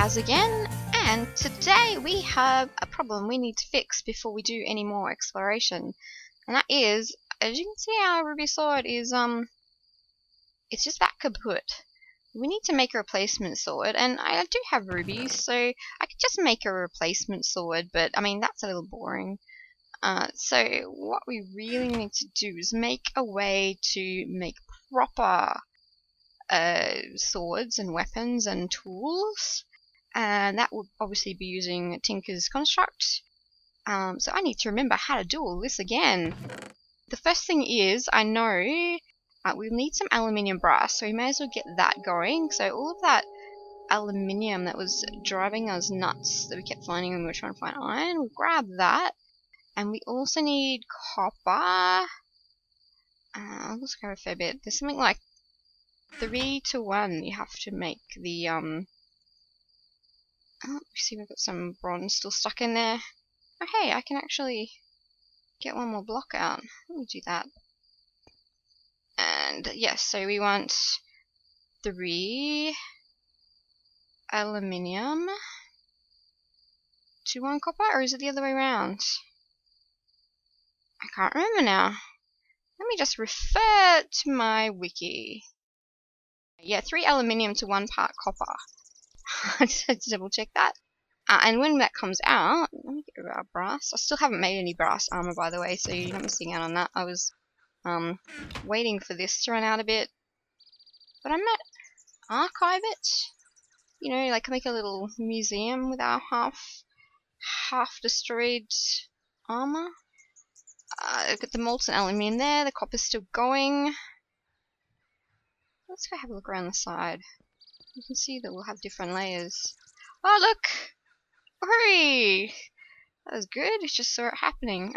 Kaz again, and today we have a problem we need to fix before we do any more exploration. And that is, as you can see, our ruby sword is it's just that kaput. We need to make a replacement sword, and I do have rubies, so I could just make a replacement sword, but I mean that's a little boring. So what we really need to do is make a way to make proper swords and weapons and tools, and that would obviously be using Tinker's construct. So I need to remember how to do all this again. The first thing is, I know we'll need some aluminium brass, so we may as well get that going. So all of that aluminium that was driving us nuts that we kept finding when we were trying to find iron, we'll grab that. And we also need copper. Let's grab a fair bit. There's something like 3 to 1 you have to make the oh, see, we've got some bronze still stuck in there. Oh hey, I can actually get one more block out. Let me do that. And yes, so we want 3 aluminium to 1 copper, or is it the other way around? I can't remember now. Let me just refer to my wiki. Yeah, 3 aluminium to 1 part copper. I just had to double check that. And when that comes out, let me get rid of our brass. I still haven't made any brass armor, by the way, so you're not missing out on that. I was waiting for this to run out a bit, but I might archive it. You know, like make a little museum with our half destroyed armor. I've got the molten aluminium there. The copper's still going. Let's go have a look around the side. You can see that we'll have different layers. Oh look! Hurry! That was good. I just saw it happening.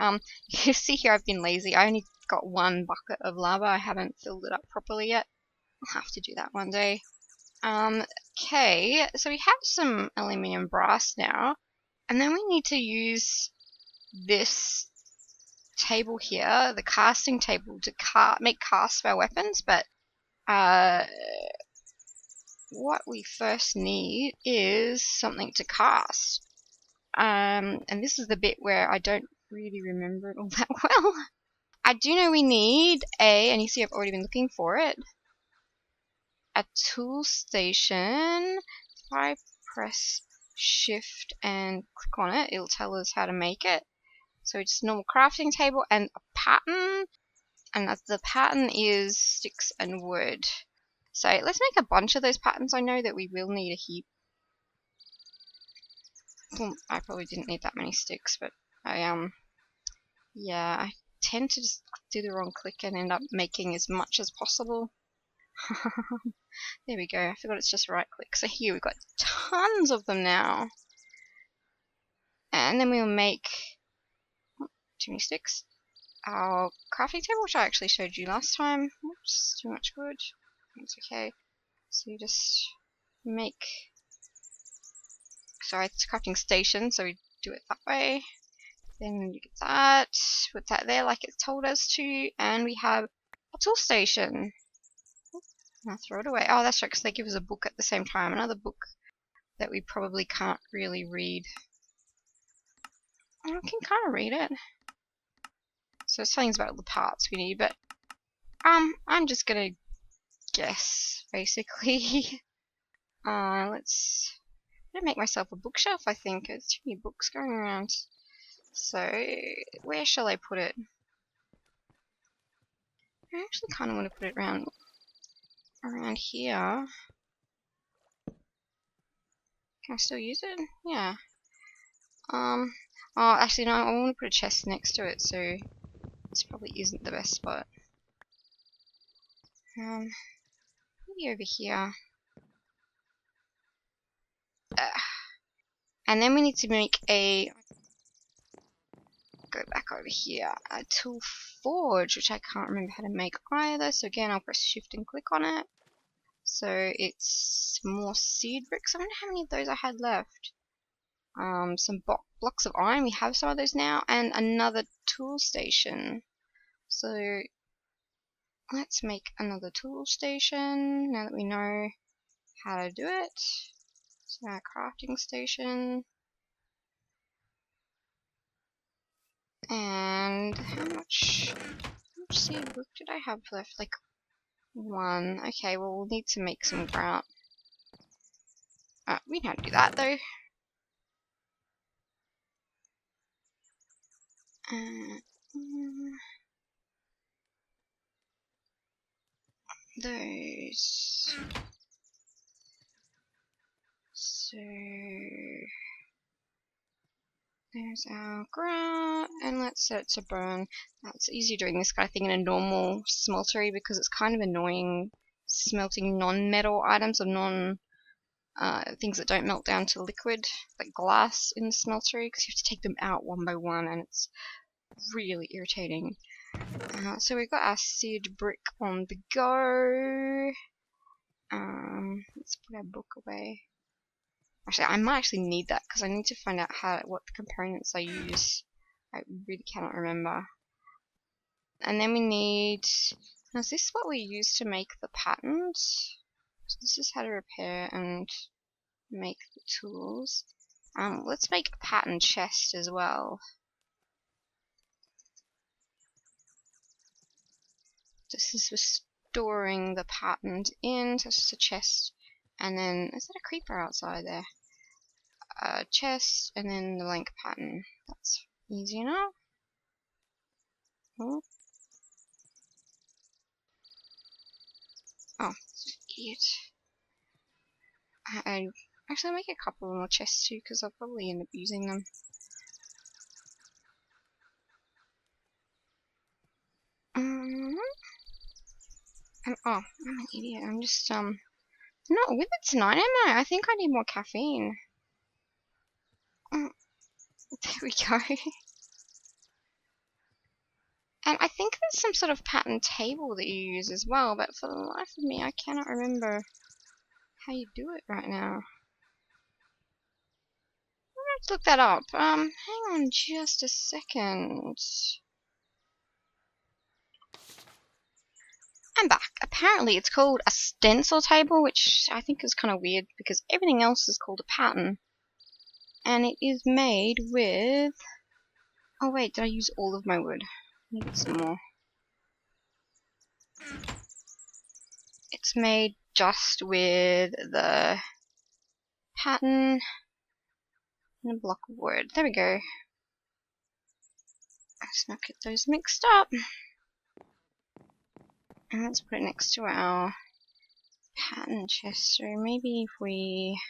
You see here I've been lazy. I only got 1 bucket of lava. I haven't filled it up properly yet. I'll have to do that one day. Okay, so we have some aluminium brass now, and then we need to use this table here, the casting table, to make casts for our weapons, but what we first need is something to cast. And this is the bit where I don't really remember it all that well. I do know we need and you see I've already been looking for it, a tool station. If I press shift and click on it, it'll tell us how to make it. So it's a normal crafting table and a pattern, and the pattern is sticks and wood. So let's make a bunch of those patterns. I know that we will need a heap. Well, I probably didn't need that many sticks, but yeah, I tend to just do the wrong click and end up making as much as possible. There we go. I forgot it's just right click. So here we've got tons of them now. And then we'll make too many sticks. Our crafting table, which I actually showed you last time. Oops, too much wood. It's okay. So you just make, sorry, it's a crafting station, so we do it that way. Then you get that, put that there like it told us to, and we have a tool station. I'll throw it away. Oh, that's right, because they give us a book at the same time. Another book that we probably can't really read. I can kind of read it. So it's telling us about all the parts we need, but I'm just gonna guess, basically. I'm gonna make myself a bookshelf, I think. There's too many books going around. So, where shall I put it? I actually kind of want to put it around here. Can I still use it? Yeah. Oh, actually no, I want to put a chest next to it, so this probably isn't the best spot. Maybe over here. And then we need to make go back over here, a tool forge, which I can't remember how to make either, so again I'll press shift and click on it. So it's more seed bricks. I wonder how many of those I had left. Some blocks of iron, we have some of those now, and another tool station. So let's make another tool station now that we know how to do it. So our crafting station. And how much seed wood did I have left? Like 1. Okay, well we'll need to make some grout. We know how to do that though. Those. So there's our grout, and let's set it to burn. Now, it's easier doing this kind of thing in a normal smeltery because it's kind of annoying smelting non-metal items or things that don't melt down to liquid, like glass in the smeltery, because you have to take them out one by one, and it's really irritating. So we've got our seared brick on the go. Let's put our book away. Actually, I might actually need that because I need to find out what the components I use. I really cannot remember. And then we need. Now, is this what we use to make the patterns? So this is how to repair and make the tools. Let's make a pattern chest as well. This is for storing the patterns in. So it's just a chest, and then is that a creeper outside there? Chest, and then the blank pattern. That's easy enough. Oh, idiot. Actually, I'll make a couple more chests too, because I'll probably end up using them. I'm an idiot. I'm just, not with it tonight, am I? I think I need more caffeine. There we go. And I think there's some sort of pattern table that you use as well, but for the life of me, I cannot remember how you do it right now. Let's look that up. Hang on just a second. I'm back. Apparently it's called a stencil table, which I think is kind of weird because everything else is called a pattern. And it is made with... Oh wait, did I use all of my wood? I need some more. It's made just with the pattern and a block of wood. There we go. Let's not get those mixed up. And let's put it next to our pattern chest. So maybe if we...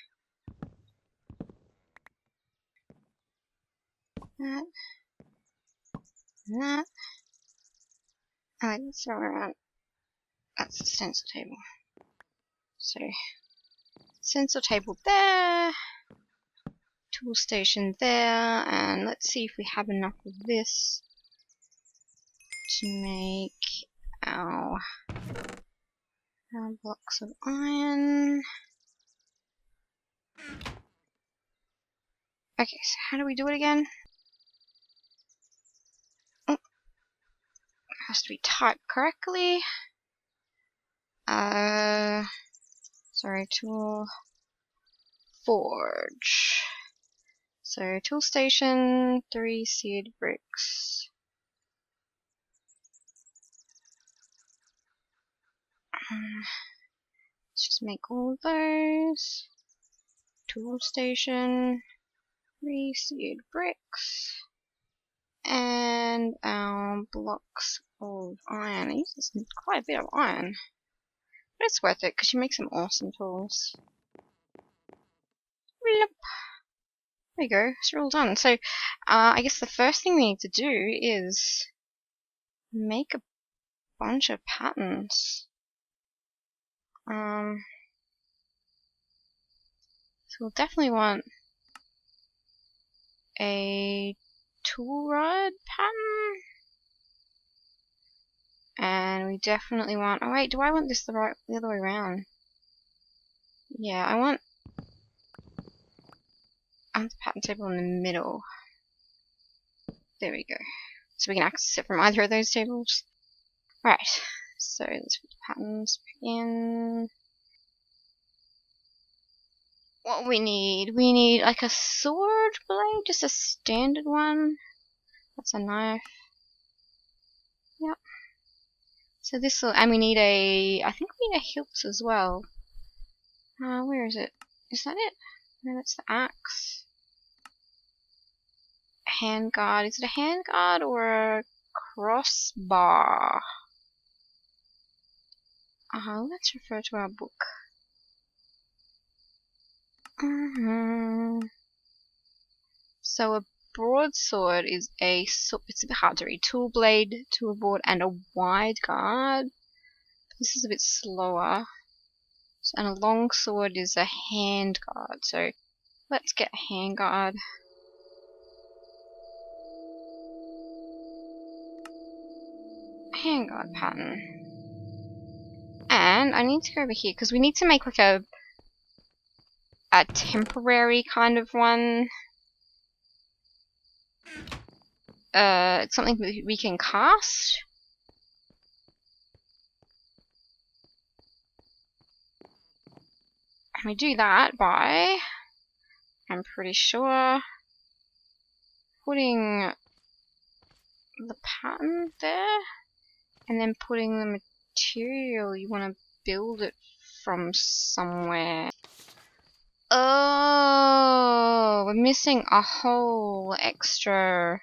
that. And that. Let's throw around. That's the stencil table. So, stencil table there. Tool station there. And let's see if we have enough of this to make our blocks of iron. Okay, so how do we do it again? Oh, it has to be typed correctly. Sorry, tool forge. So tool station, 3 seared bricks. Let's just make all of those. Tool station, 3 seared bricks, and our blocks of iron. I use this quite a bit of iron, but it's worth it because you make some awesome tools. There we go, it's all done. So I guess the first thing we need to do is make a bunch of patterns. So we'll definitely want a tool rod pattern, and we definitely want. Oh wait, do I want this the other way around? Yeah, I want the pattern table in the middle. There we go. So we can access it from either of those tables. Right. So let's put the patterns in. what we need like a sword blade, just a standard one. That's a knife. Yep. So this will, and we need I think we need a hilt as well. Where is it? Is that it? No, that's the axe. Handguard. Is it a handguard or a crossbar? Let's refer to our book. So a broadsword is it's a bit hard to read. Tool blade, tool board, and a wide guard. This is a bit slower. And a long sword is a hand guard. So let's get a hand guard. Hand guard pattern. And I need to go over here because we need to make like a temporary kind of one. It's something we can cast. And we do that by, I'm pretty sure, putting the pattern there, and then putting the material you want to build it from somewhere. Oh, we're missing a whole extra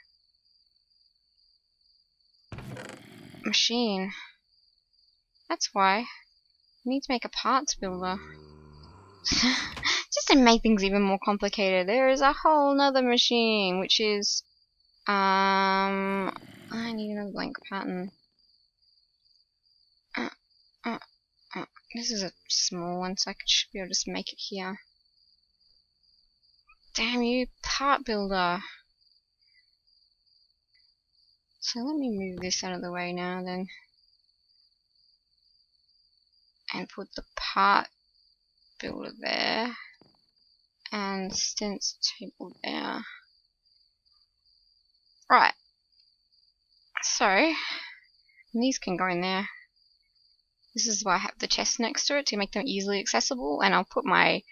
machine. That's why. We need to make a parts builder. Just to make things even more complicated, there is a whole nother machine, which is I need another blank pattern. This is a small one, so I should be able to just make it here. Damn you, part builder. So let me move this out of the way now then. And put the part builder there. And stencil table there. Right. So, these can go in there. This is why I have the chest next to it to make them easily accessible. And I'll put my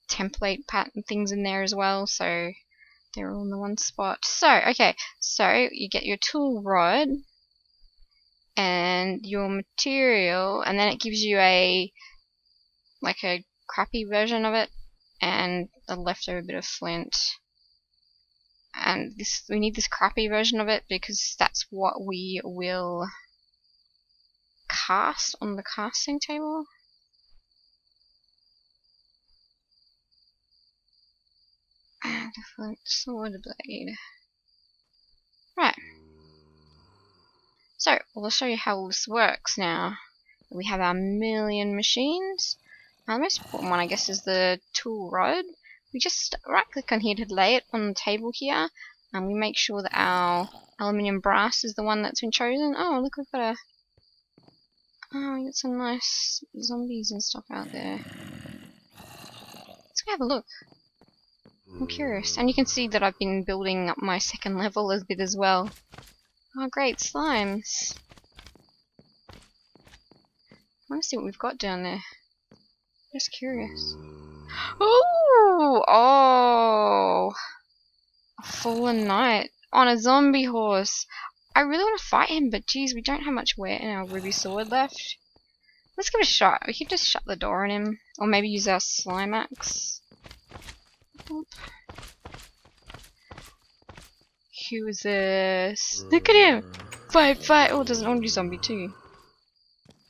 template pattern things in there as well, so they're all in the one spot. So, okay, so you get your tool rod and your material, and then it gives you a crappy version of it and a leftover bit of flint. And we need this crappy version of it because that's what we will cast on the casting table. And a flint sword blade. Right. So, we'll show you how this works now. We have our million machines. The most important one, I guess, is the tool rod. We just right click on here to lay it on the table here. And we make sure that our aluminium brass is the one that's been chosen. Oh, look, we've got we got some nice zombies and stuff out there. Let's go have a look. I'm curious. And you can see that I've been building up my second level a bit as well. Oh, great, slimes. I want to see what we've got down there. Just curious. Oh! A fallen knight on a zombie horse. I really want to fight him, but geez, we don't have much wear in our ruby sword left. Let's give it a shot. We could just shut the door on him. Or maybe use our slime axe. Who is this? Look at him! Fight, fight! Oh, doesn't want to do zombie too.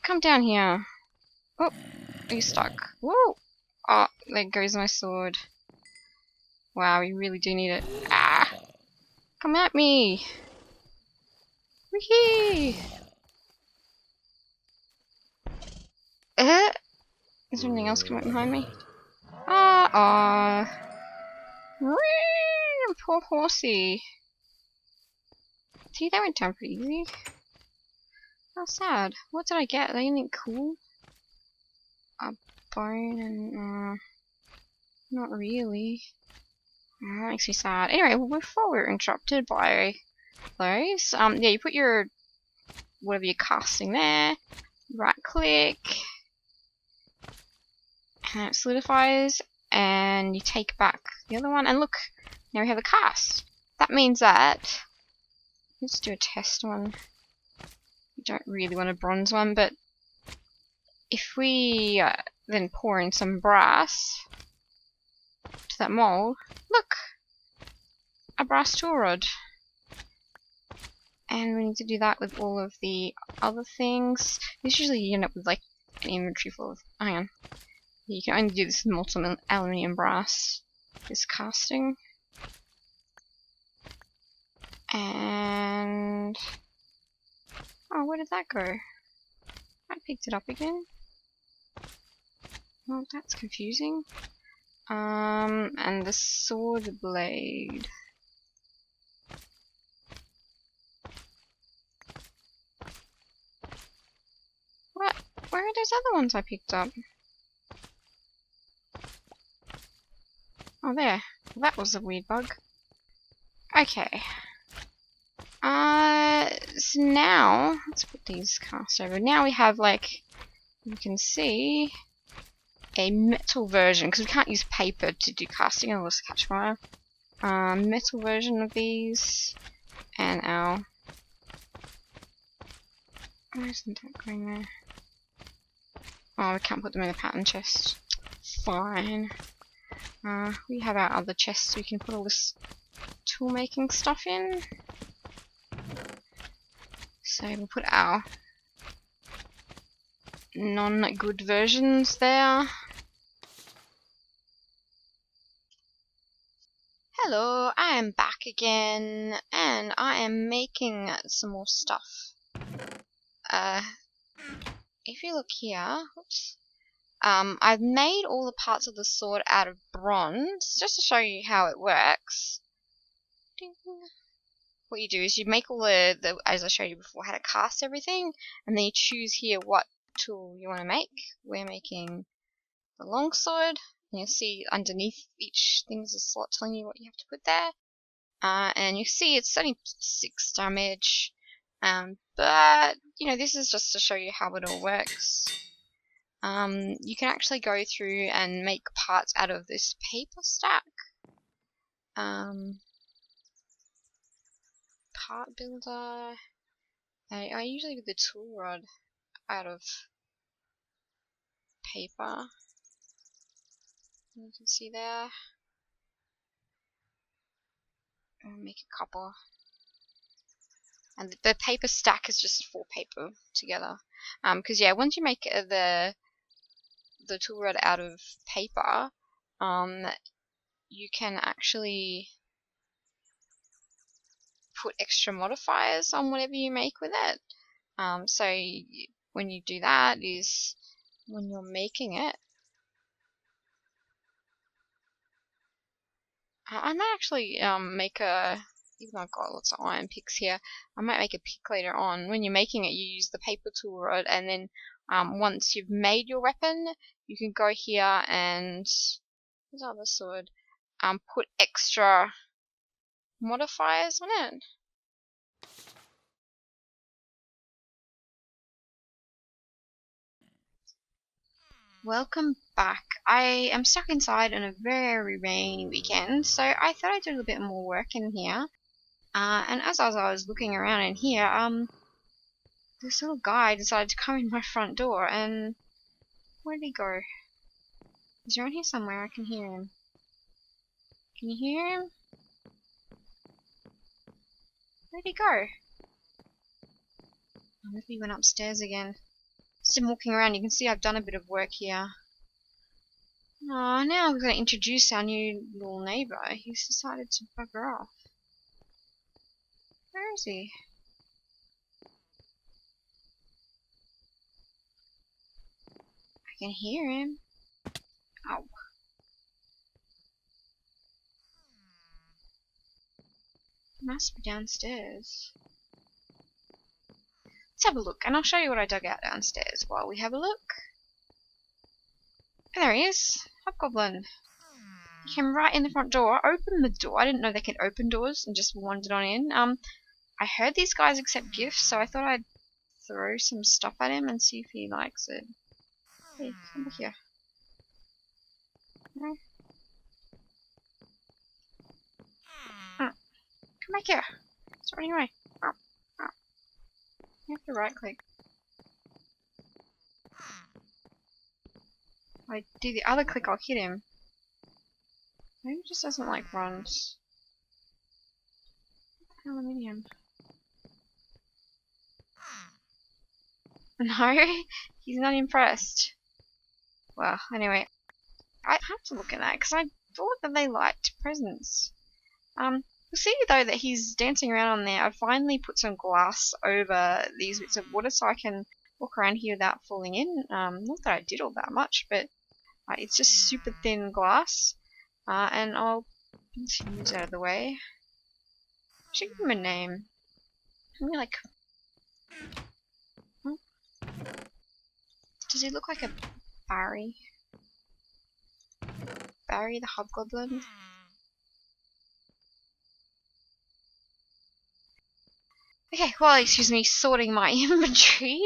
Come down here. Oh, are you stuck? Whoa! Oh, there goes my sword. Wow, we really do need it. Ah! Come at me! Whee! Is there anything else coming behind me? Poor horsey. See, that went down pretty easy. How sad. What did I get? Are they anything cool? A bone and not really. That makes me sad. Anyway, well, before we were interrupted by those, yeah, you put your whatever you're casting there. Right click. And it solidifies. and you take back the other one, and look, now we have a cast. That means that, let's do a test one. We don't really want a bronze one, but if we then pour in some brass to that mold, look, a brass tool rod. And we need to do that with all of the other things. Usually you end up with like an inventory full of, hang on. You can only do this with molten aluminium brass, this casting. And oh, where did that go? I picked it up again. Well, that's confusing. And the sword blade. What? Where are those other ones I picked up? Oh, there. That was a weird bug. Okay. So now, let's put these casts over. Now we have, like, you can see, a metal version, because we can't use paper to do casting, I'll just catch fire. Metal version of these, and our... Why isn't that going there? Oh, we can't put them in the pattern chest. Fine. We have our other chests we can put all this tool making stuff in. So we'll put our non-good versions there. Hello, I am back again, and I am making some more stuff. If you look here, oops, I've made all the parts of the sword out of bronze, just to show you how it works. Ding. What you do is you make all the, as I showed you before, how to cast everything, and then you choose here what tool you want to make. We're making the longsword, and you'll see underneath each thing is a slot telling you what you have to put there. And you see it's only 6 damage, but you know, this is just to show you how it all works. You can actually go through and make parts out of this paper stack. Part builder. I usually do the tool rod out of paper. You can see there. I'll make a couple. And the paper stack is just 4 paper together. Because yeah, once you make the tool rod out of paper, you can actually put extra modifiers on whatever you make with it. So when you do that is when you're making it. I might actually make a, even though I've got lots of iron picks here, I might make a pick later on. When you're making it, you use the paper tool rod, and then once you've made your weapon, you can go here and, where's the other sword? Put extra modifiers on it. Welcome back. I am stuck inside on a very rainy weekend, so I thought I'd do a little bit more work in here. And as I was looking around in here, this little guy decided to come in my front door, and where did he go? He's around here somewhere, I can hear him. Can you hear him? Where'd he go? Oh, maybe he went upstairs again. Just him walking around, you can see I've done a bit of work here. Oh, now we're going to introduce our new little neighbour. He's decided to bugger off. Where is he? I can hear him. Oh. He must be downstairs. Let's have a look, and I'll show you what I dug out downstairs while we have a look. And there he is. Hobgoblin. He came right in the front door, opened the door. I didn't know they could open doors, and just wandered on in. I heard these guys accept gifts, so I thought I'd throw some stuff at him and see if he likes it. Hey, come back here. No? Come back here. Stop running away. Oh, oh. You have to right click. If I do the other click, I'll hit him. Maybe he just doesn't like runs. Aluminium. No, he's not impressed. Well, anyway, I have to look at that because I thought that they liked presents. You'll see though that he's dancing around on there. I finally put some glass over these bits of water so I can walk around here without falling in. Not that I did all that much, but it's just super thin glass. And I'll move this out of the way. I should give him a name. Maybe like. Oh. Does he look like a Barry? Barry the Hobgoblin? Okay, well, excuse me, sorting my inventory.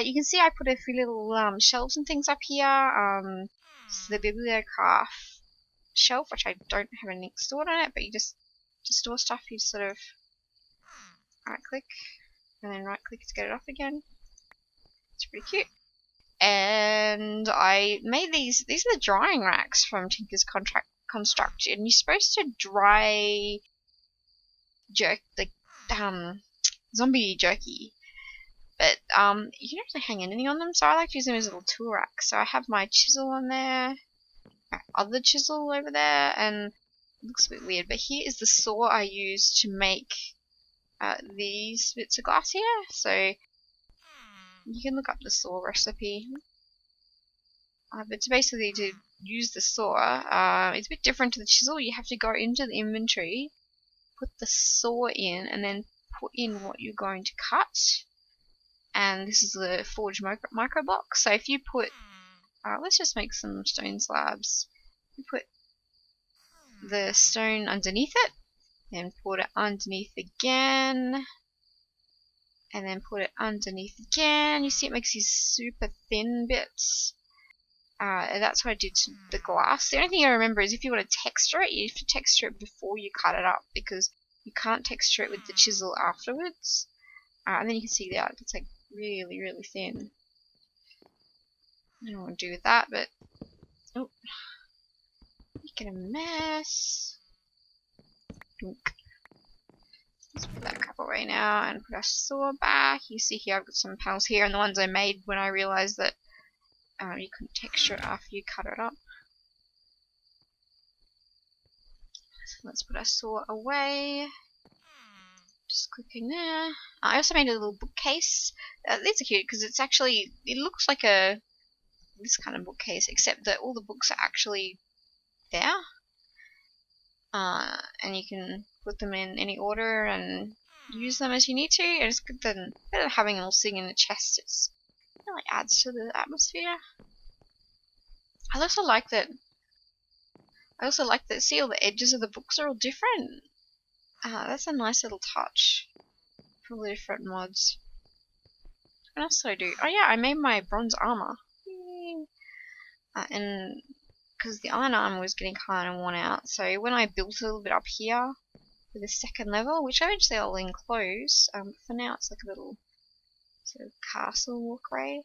You can see I put a few little shelves and things up here. This is the bibliograph shelf, which I don't have anything stored on it, but you just to store stuff, you sort of right click and then right click to get it off again. It's pretty cute. And I made these are the drying racks from Tinker's Construct, and you're supposed to dry zombie jerky, but you can actually hang anything on them, so I like to use them as a little tool rack. So I have my chisel on there, my other chisel over there, and it looks a bit weird, but here is the saw I use to make these bits of glass here. So you can look up the saw recipe. But to basically to use the saw, it's a bit different to the chisel. You have to go into the inventory, put the saw in, and then put in what you're going to cut. And this is the forge micro block. So if you put, let's just make some stone slabs. You put the stone underneath it, then put it underneath again, and then put it underneath again. You see it makes these super thin bits. And that's what I did to the glass. The only thing I remember is if you want to texture it, you have to texture it before you cut it up, because you can't texture it with the chisel afterwards. And then you can see that it's like really, really thin. I don't want to do with that, but oh, making a mess. Dunk. Let's put that crap away now and put our saw back. You see here I've got some panels here, and the ones I made when I realised that you couldn't texture it after you cut it up. So let's put our saw away. Just clicking there. I also made a little bookcase. These are cute because it's actually, it looks like this kind of bookcase, except that all the books are actually there. And you can put them in any order and use them as you need to. And it's good than having them all sitting in a chest. It really adds to the atmosphere. I also like that. See, all the edges of the books are all different. That's a nice little touch for all the different mods. What else did I do? Oh yeah, I made my bronze armor. And because the iron armor was getting kind of worn out, so when I built a little bit up here for the second level, which eventually I'll enclose, for now it's like a little sort of castle walkway,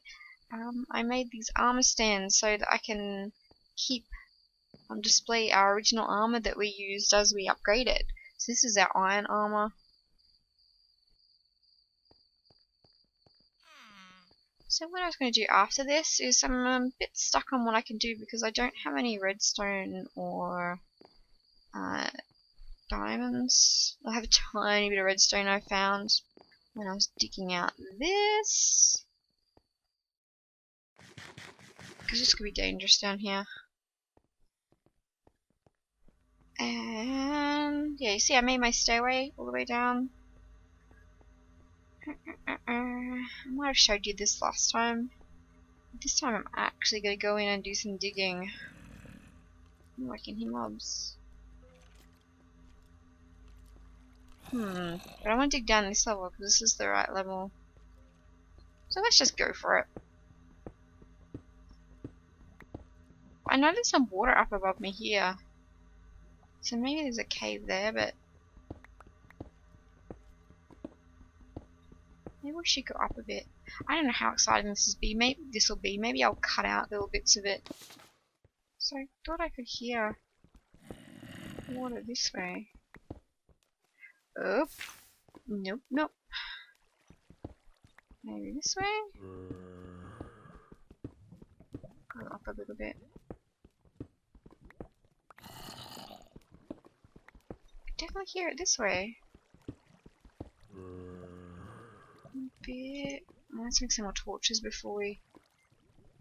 I made these armor stands so that I can keep on display our original armor that we used as we upgraded. So this is our iron armor. So what I was going to do after this is I'm a bit stuck on what I can do because I don't have any redstone or diamonds. I have a tiny bit of redstone I found when I was digging out this. Because this could be dangerous down here. And yeah, you see I made my stairway all the way down. I might have showed you this last time. This time I'm actually going to go in and do some digging. I'm liking him mobs. But I want to dig down this level because this is the right level. So let's just go for it. I know there's some water up above me here. So maybe there's a cave there, but we should go up a bit. I don't know how exciting this will be. Maybe I'll cut out little bits of it. So I thought I could hear water this way. Oh, nope, nope. Maybe this way? Go up a little bit. I definitely hear it this way. A bit. Let's make some more torches before we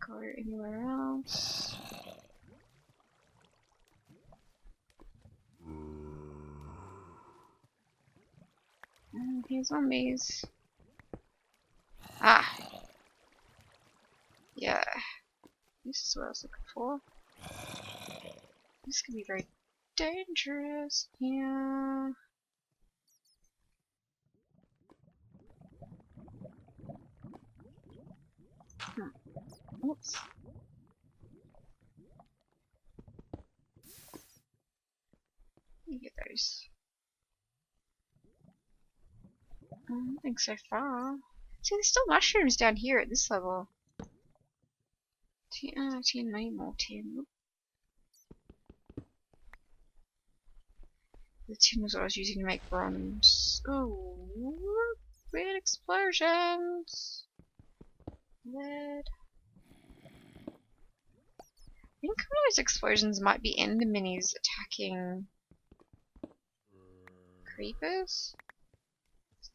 go anywhere else. And here's zombies. Ah! Yeah. This is what I was looking for. This could be very dangerous. Yeah. Oops. Let me get those. I don't think so far. See, there's still mushrooms down here at this level. 10 more 10. The tin was what I was using to make bronze. Oh, weird explosions. Lead. I think one of those explosions might be ender minis attacking creepers.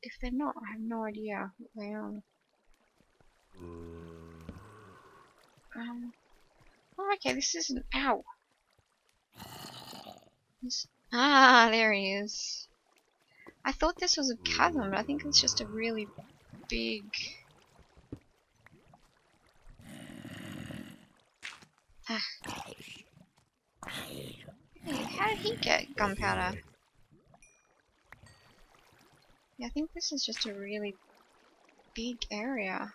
If they're not, I have no idea what they are. Oh, okay, this isn't. Ow! There he is. I thought this was a chasm, but I think it's just a really big. Hey, how did he get gunpowder? Yeah, I think this is just a really big area.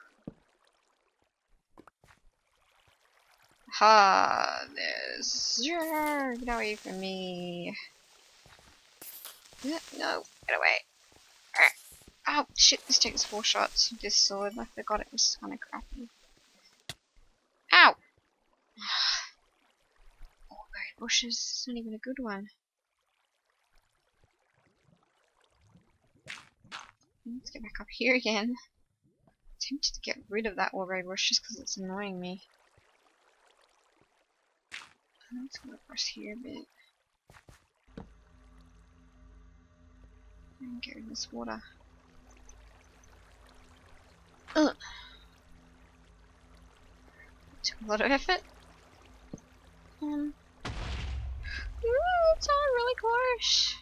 Ha! There's. Get away from me! No, get away! Oh shit! This takes 4 shots with this sword. I forgot it was kind of crappy. Ow! Oh, very bushes. It's not even a good one. Let's get back up here again. I'm tempted to get rid of that wallberry bush just because it's annoying me. Let's go across here a bit. And get rid of this water. Ugh. Took a lot of effort. Ooh, it's all really close.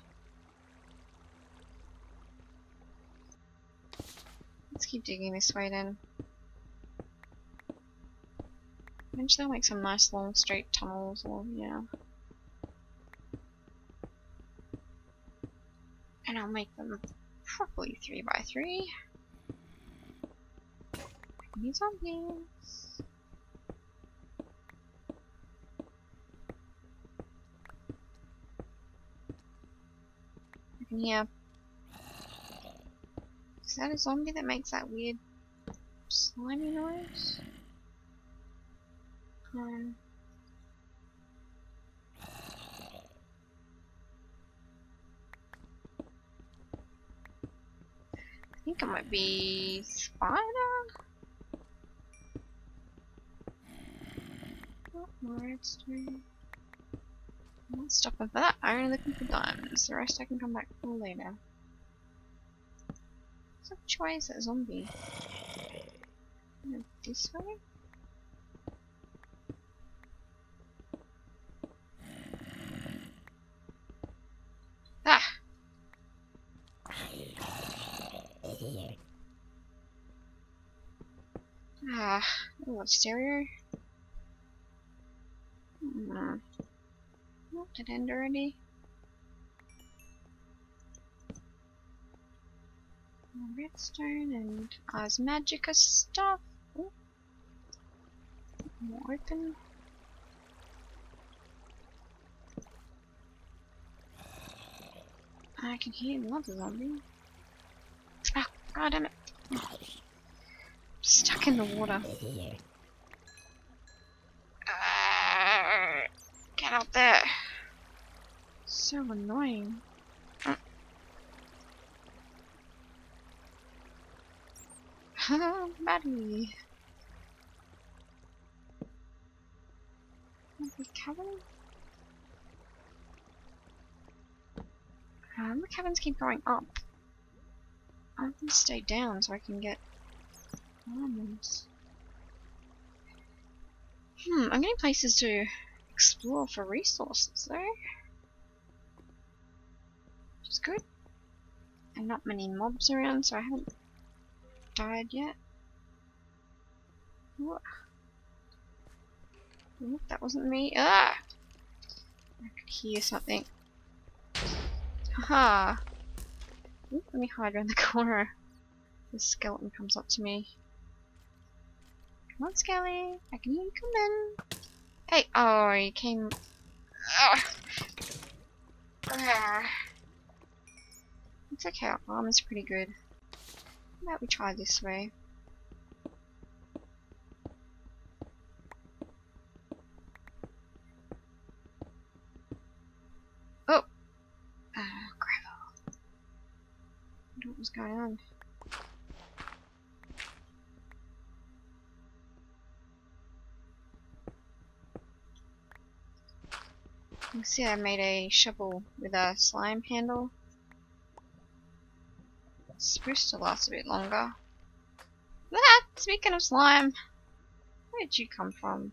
Let's keep digging this way then. Eventually I'll make some nice long straight tunnels along here. And I'll make them properly 3x3. Need zombies. I can hear. Is that a zombie that makes that weird slimy noise? I think it might be spider. Redstone. Let's stop with that. I'm only looking for diamonds. The rest I can come back for later. So which way is that zombie? This way? Ah! Ah, what stereo? Oh, did it end already? Redstone and Osmagica stuff. Ooh. More open. I can hear another zombie. Ah, god damn it. Stuck in the water. Get out there. So annoying. Maddie. The cabin? The cabins keep going up. I'm gonna stay down so I can get diamonds. I'm getting places to explore for resources though. Which is good. And not many mobs around, so I haven't died yet. What? Oh, that wasn't me. Ah! I could hear something. Haha! Ooh, let me hide around the corner. The skeleton comes up to me. Come on, Skelly. I can hear you coming. Hey! Oh, you came. It's okay, our armor's pretty good. How about we try this way? Oh! Gravel. I wonder what was going on. You can see I made a shovel with a slime handle. It's supposed to last a bit longer. Ah! Speaking of slime, where'd you come from?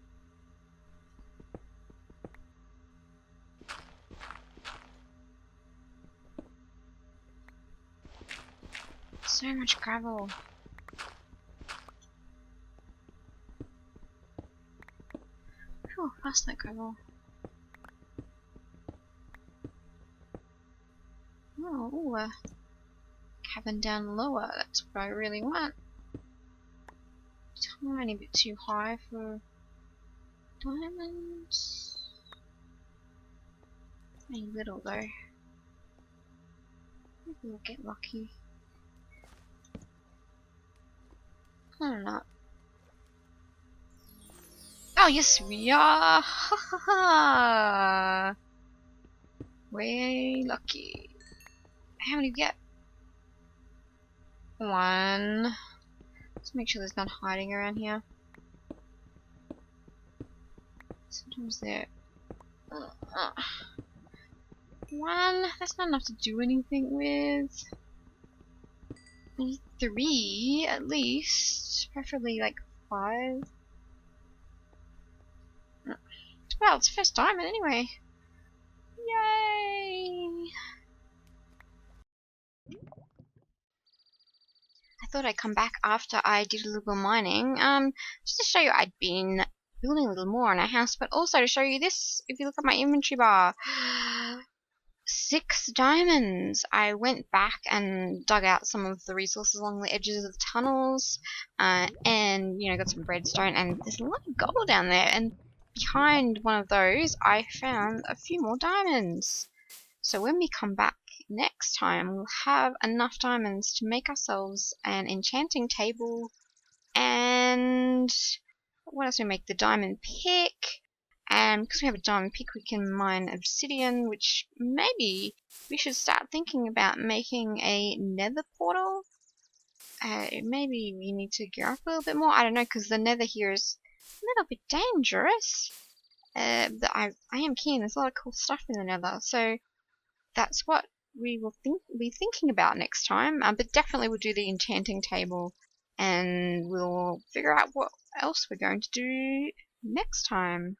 So much gravel. Oh, fast that gravel. Oh, ooh, a cabin down lower. That's what I really want. Tiny bit too high for diamonds. A little though. Maybe we'll get lucky. I don't know. Oh yes, we are! Ha ha ha! Way lucky. How many do we get? One. Let's make sure there's none hiding around here. Sometimes they're... One. That's not enough to do anything with. I need 3 at least. Preferably like 5. Well, it's the first diamond anyway. Yay! I thought I'd come back after I did a little bit of mining, just to show you I'd been building a little more on our house, but also to show you this. If you look at my inventory bar, 6 diamonds. I went back and dug out some of the resources along the edges of the tunnels, and you know, got some redstone, and there's a lot of gold down there, and behind one of those I found a few more diamonds. So when we come back next time, we'll have enough diamonds to make ourselves an enchanting table, and what else do we make? The diamond pick, and because we have a diamond pick we can mine obsidian, which maybe we should start thinking about making a nether portal. Maybe we need to gear up a little bit more, I don't know, because the nether here is a little bit dangerous. But I am keen, there's a lot of cool stuff in the nether, so that's what we will be thinking about next time. But definitely we'll do the enchanting table, and we'll figure out what else we're going to do next time.